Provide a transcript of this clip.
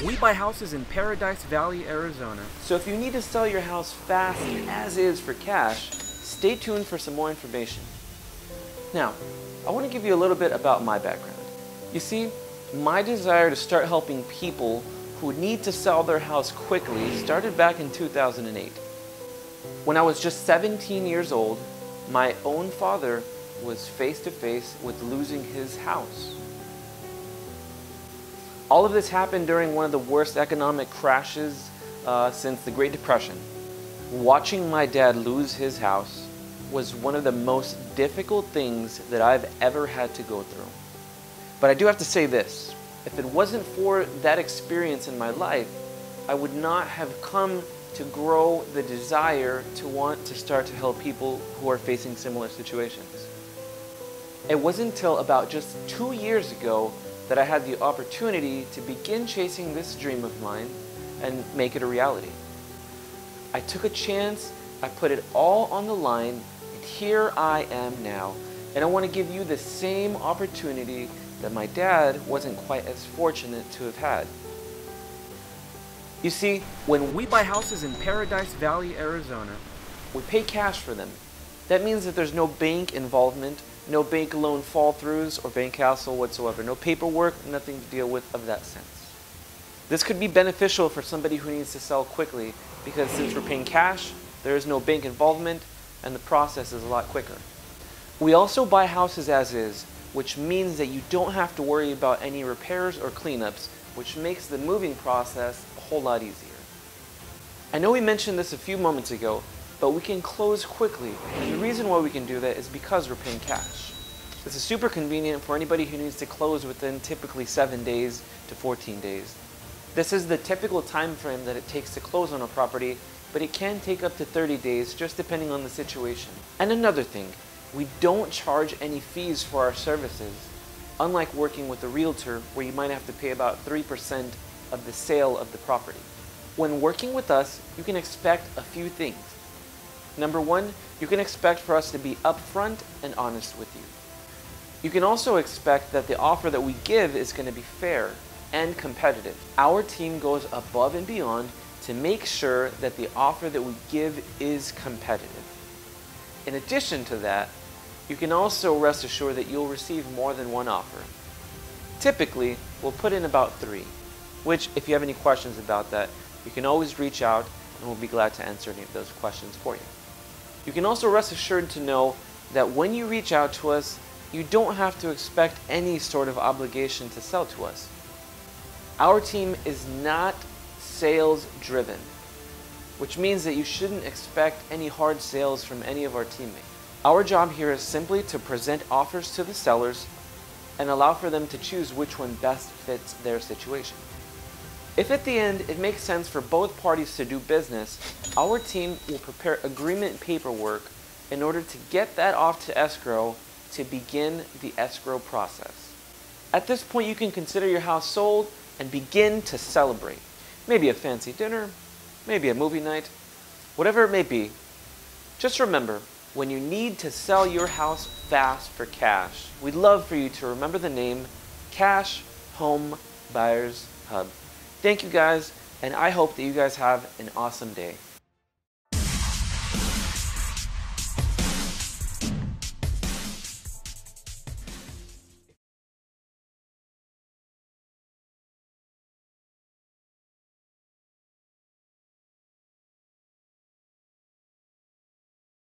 We buy houses in Paradise Valley, Arizona. So if you need to sell your house fast as is for cash, stay tuned for some more information. Now, I want to give you a little bit about my background. You see, my desire to start helping people who need to sell their house quickly started back in 2008. When I was just 17 years old, my own father was face to face with losing his house. All of this happened during one of the worst economic crashes since the Great Depression. Watching my dad lose his house was one of the most difficult things that I've ever had to go through. But I do have to say this, if it wasn't for that experience in my life, I would not have come to grow the desire to want to start to help people who are facing similar situations. It wasn't until about just 2 years ago that I had the opportunity to begin chasing this dream of mine and make it a reality. I took a chance, I put it all on the line, and here I am now. And I want to give you the same opportunity that my dad wasn't quite as fortunate to have had. You see, When we buy houses in Paradise Valley, Arizona, we pay cash for them. That means that there's no bank involvement, no bank loan fall-throughs or bank hassle whatsoever. No paperwork, nothing to deal with of that sense. This could be beneficial for somebody who needs to sell quickly because since we're paying cash, there is no bank involvement and the process is a lot quicker. We also buy houses as is, which means that you don't have to worry about any repairs or cleanups, which makes the moving process a whole lot easier. I know we mentioned this a few moments ago, but we can close quickly, and the reason why we can do that is because we're paying cash. This is super convenient for anybody who needs to close within typically 7 days to 14 days. This is the typical time frame that it takes to close on a property, but it can take up to 30 days just depending on the situation. And another thing, we don't charge any fees for our services, unlike working with a realtor where you might have to pay about 3% of the sale of the property. When working with us, you can expect a few things. Number one, you can expect for us to be upfront and honest with you. You can also expect that the offer that we give is going to be fair and competitive. Our team goes above and beyond to make sure that the offer that we give is competitive. In addition to that, you can also rest assured that you'll receive more than one offer. Typically, we'll put in about 3, which if you have any questions about that, you can always reach out and we'll be glad to answer any of those questions for you. You can also rest assured to know that when you reach out to us, you don't have to expect any sort of obligation to sell to us. Our team is not sales driven, which means that you shouldn't expect any hard sales from any of our teammates. Our job here is simply to present offers to the sellers and allow for them to choose which one best fits their situation. If at the end it makes sense for both parties to do business, our team will prepare agreement paperwork in order to get that off to escrow to begin the escrow process. At this point, you can consider your house sold and begin to celebrate. Maybe a fancy dinner, maybe a movie night, whatever it may be. Just remember, when you need to sell your house fast for cash, we'd love for you to remember the name Cash Home Buyers Hub. Thank you guys, and I hope that you guys have an awesome day.